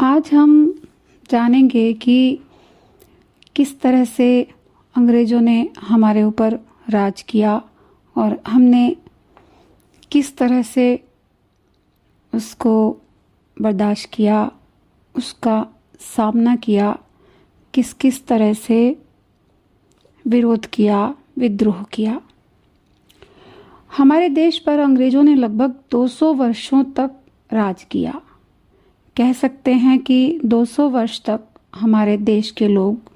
आज हम जानेंगे कि किस तरह से अंग्रेज़ों ने हमारे ऊपर राज किया और हमने किस तरह से उसको बर्दाश्त किया, उसका सामना किया, किस किस तरह से विरोध किया, विद्रोह किया। हमारे देश पर अंग्रेज़ों ने लगभग 200 वर्षों तक राज किया। कह सकते हैं कि 200 वर्ष तक हमारे देश के लोग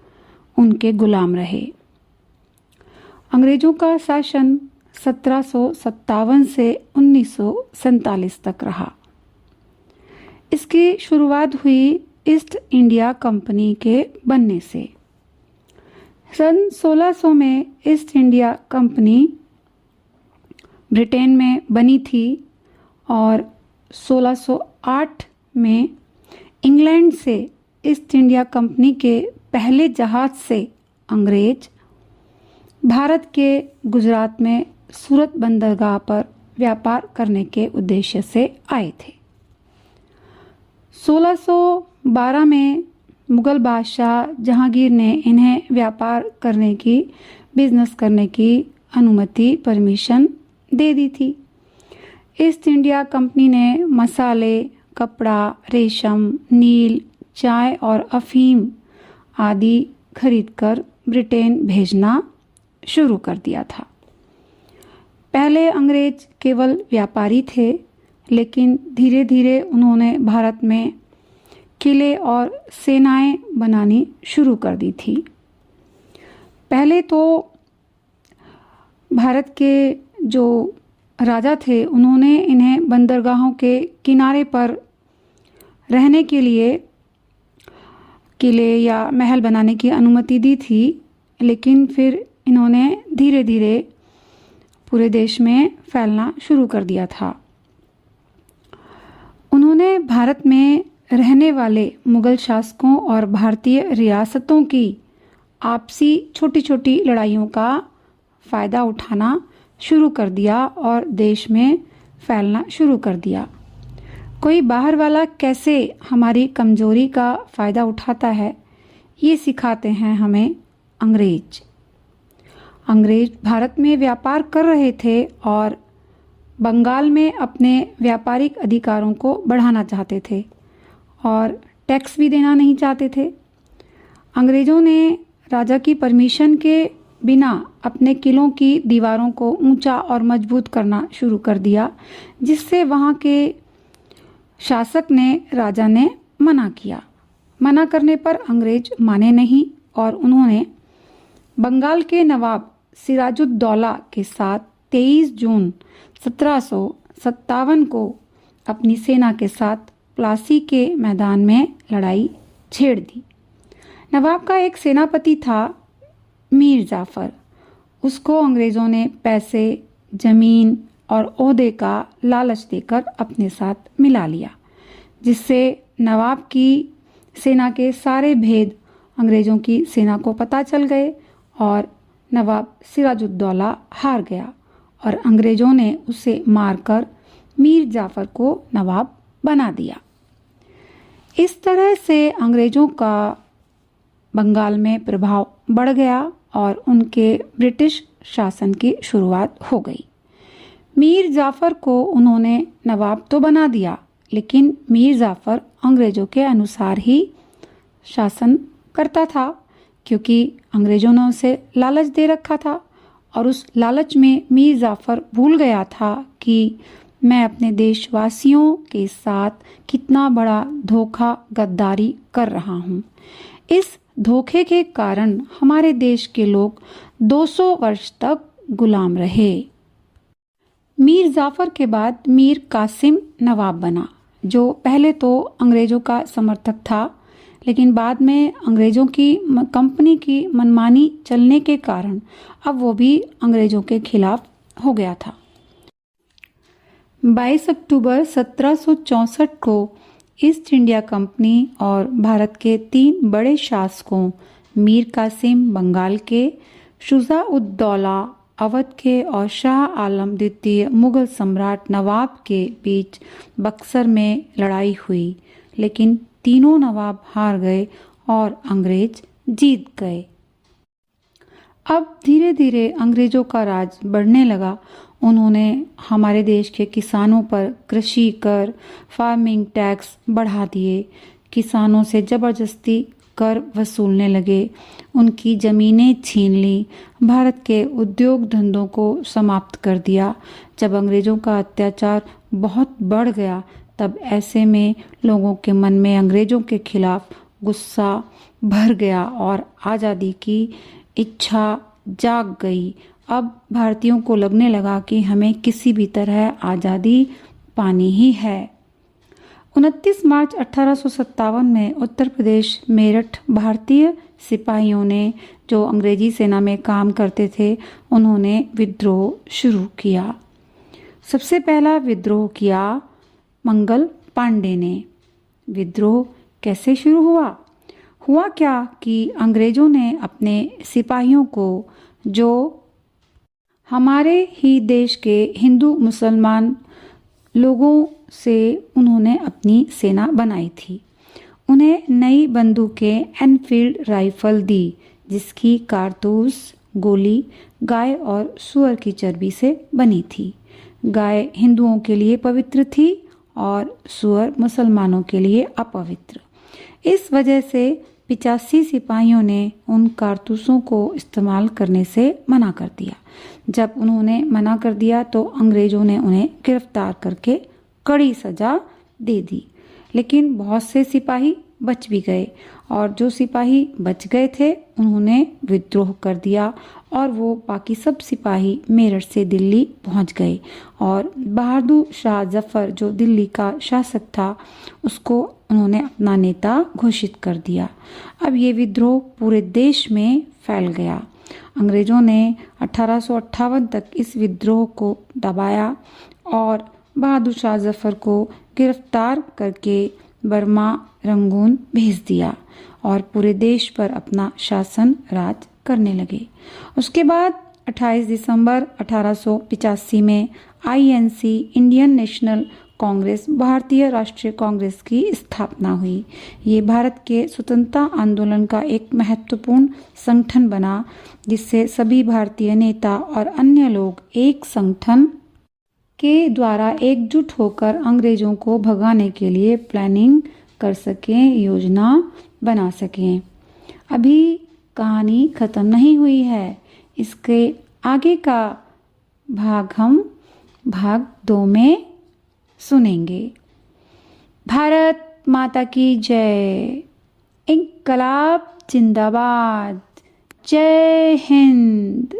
उनके गुलाम रहे। अंग्रेज़ों का शासन 1757 से 1947 तक रहा। इसकी शुरुआत हुई ईस्ट इंडिया कंपनी के बनने से। सन 1600 में ईस्ट इंडिया कंपनी ब्रिटेन में बनी थी और 1608 में इंग्लैंड से ईस्ट इंडिया कंपनी के पहले जहाज से अंग्रेज भारत के गुजरात में सूरत बंदरगाह पर व्यापार करने के उद्देश्य से आए थे। 1612 में मुगल बादशाह जहांगीर ने इन्हें व्यापार करने की, बिजनेस करने की अनुमति, परमिशन दे दी थी। ईस्ट इंडिया कंपनी ने मसाले, कपड़ा, रेशम, नील, चाय और अफीम आदि खरीदकर ब्रिटेन भेजना शुरू कर दिया था। पहले अंग्रेज केवल व्यापारी थे, लेकिन धीरे धीरे उन्होंने भारत में किले और सेनाएं बनानी शुरू कर दी थी। पहले तो भारत के जो राजा थे उन्होंने इन्हें बंदरगाहों के किनारे पर रहने के लिए किले या महल बनाने की अनुमति दी थी, लेकिन फिर इन्होंने धीरे धीरे पूरे देश में फैलना शुरू कर दिया था। उन्होंने भारत में रहने वाले मुगल शासकों और भारतीय रियासतों की आपसी छोटी छोटी लड़ाइयों का फ़ायदा उठाना शुरू कर दिया और देश में फैलना शुरू कर दिया। कोई बाहर वाला कैसे हमारी कमजोरी का फ़ायदा उठाता है, ये सिखाते हैं हमें अंग्रेज। अंग्रेज भारत में व्यापार कर रहे थे और बंगाल में अपने व्यापारिक अधिकारों को बढ़ाना चाहते थे और टैक्स भी देना नहीं चाहते थे। अंग्रेज़ों ने राजा की परमिशन के बिना अपने किलों की दीवारों को ऊंचा और मजबूत करना शुरू कर दिया, जिससे वहाँ के शासक ने, राजा ने मना किया। मना करने पर अंग्रेज माने नहीं और उन्होंने बंगाल के नवाब सिराजुद्दौला के साथ 23 जून 1757 को अपनी सेना के साथ प्लासी के मैदान में लड़ाई छेड़ दी। नवाब का एक सेनापति था मीर जाफर। उसको अंग्रेज़ों ने पैसे, जमीन और ओहदे का लालच देकर अपने साथ मिला लिया, जिससे नवाब की सेना के सारे भेद अंग्रेज़ों की सेना को पता चल गए और नवाब सिराजुद्दौला हार गया और अंग्रेज़ों ने उसे मारकर मीर जाफर को नवाब बना दिया। इस तरह से अंग्रेज़ों का बंगाल में प्रभाव बढ़ गया और उनके ब्रिटिश शासन की शुरुआत हो गई। मीर जाफर को उन्होंने नवाब तो बना दिया, लेकिन मीर जाफर अंग्रेज़ों के अनुसार ही शासन करता था, क्योंकि अंग्रेज़ों ने उसे लालच दे रखा था और उस लालच में मीर जाफर भूल गया था कि मैं अपने देशवासियों के साथ कितना बड़ा धोखा, गद्दारी कर रहा हूँ। इस धोखे के कारण हमारे देश के लोग 200 वर्ष तक गुलाम रहे। मीर जाफर के बाद मीर कासिम नवाब बना, जो पहले तो अंग्रेज़ों का समर्थक था, लेकिन बाद में अंग्रेज़ों की कंपनी की मनमानी चलने के कारण अब वो भी अंग्रेज़ों के खिलाफ हो गया था। 22 अक्टूबर 1764 को ईस्ट इंडिया कंपनी और भारत के 3 बड़े शासकों मीर कासिम बंगाल के, शुजा-उद-दौला अवध के और शाह आलम द्वितीय मुगल सम्राट नवाब के बीच बक्सर में लड़ाई हुई, लेकिन तीनों नवाब हार गए और अंग्रेज जीत गए। अब धीरे धीरे अंग्रेजों का राज बढ़ने लगा। उन्होंने हमारे देश के किसानों पर कृषि कर, फार्मिंग टैक्स बढ़ा दिए। किसानों से जबरदस्ती कर वसूलने लगे, उनकी जमीनें छीन ली, भारत के उद्योग धंधों को समाप्त कर दिया। जब अंग्रेजों का अत्याचार बहुत बढ़ गया, तब ऐसे में लोगों के मन में अंग्रेजों के खिलाफ गुस्सा भर गया और आज़ादी की इच्छा जाग गई। अब भारतीयों को लगने लगा कि हमें किसी भी तरह आज़ादी पानी ही है। 29 मार्च 1857 में उत्तर प्रदेश मेरठ भारतीय सिपाहियों ने, जो अंग्रेजी सेना में काम करते थे, उन्होंने विद्रोह शुरू किया। सबसे पहला विद्रोह किया मंगल पांडे ने। विद्रोह कैसे शुरू हुआ? हुआ क्या कि अंग्रेजों ने अपने सिपाहियों को, जो हमारे ही देश के हिंदू मुसलमान लोगों से उन्होंने अपनी सेना बनाई थी, उन्हें नई बंदूकें एनफील्ड राइफल दी, जिसकी कारतूस गोली गाय और सूअर की चर्बी से बनी थी। गाय हिंदुओं के लिए पवित्र थी और सूअर मुसलमानों के लिए अपवित्र। इस वजह से 85 सिपाहियों ने उन कारतूसों को इस्तेमाल करने से मना कर दिया। जब उन्होंने मना कर दिया तो अंग्रेजों ने उन्हें गिरफ्तार करके कड़ी सजा दे दी। लेकिन बहुत से सिपाही बच भी गए और जो सिपाही बच गए थे उन्होंने विद्रोह कर दिया और वो बाकी सब सिपाही मेरठ से दिल्ली पहुंच गए और बहादुर शाह जफर, जो दिल्ली का शासक था, उसको उन्होंने अपना नेता घोषित कर दिया। अब ये विद्रोह पूरे देश में फैल गया। अंग्रेजों ने 1858 तक इस विद्रोह को दबाया और बहादुर शाह जफर को गिरफ्तार करके बर्मा, रंगून भेज दिया और पूरे देश पर अपना शासन राज करने लगे। उसके बाद 28 दिसंबर 1885 में आईएनसी, इंडियन नेशनल कांग्रेस, भारतीय राष्ट्रीय कांग्रेस की स्थापना हुई। ये भारत के स्वतंत्रता आंदोलन का एक महत्वपूर्ण संगठन बना, जिससे सभी भारतीय नेता और अन्य लोग एक संगठन के द्वारा एकजुट होकर अंग्रेजों को भगाने के लिए प्लानिंग कर सकें, योजना बना सकें। अभी कहानी खत्म नहीं हुई है, इसके आगे का भाग हम भाग 2 में सुनेंगे। भारत माता की जय, इंकलाब जिंदाबाद, जय हिंद।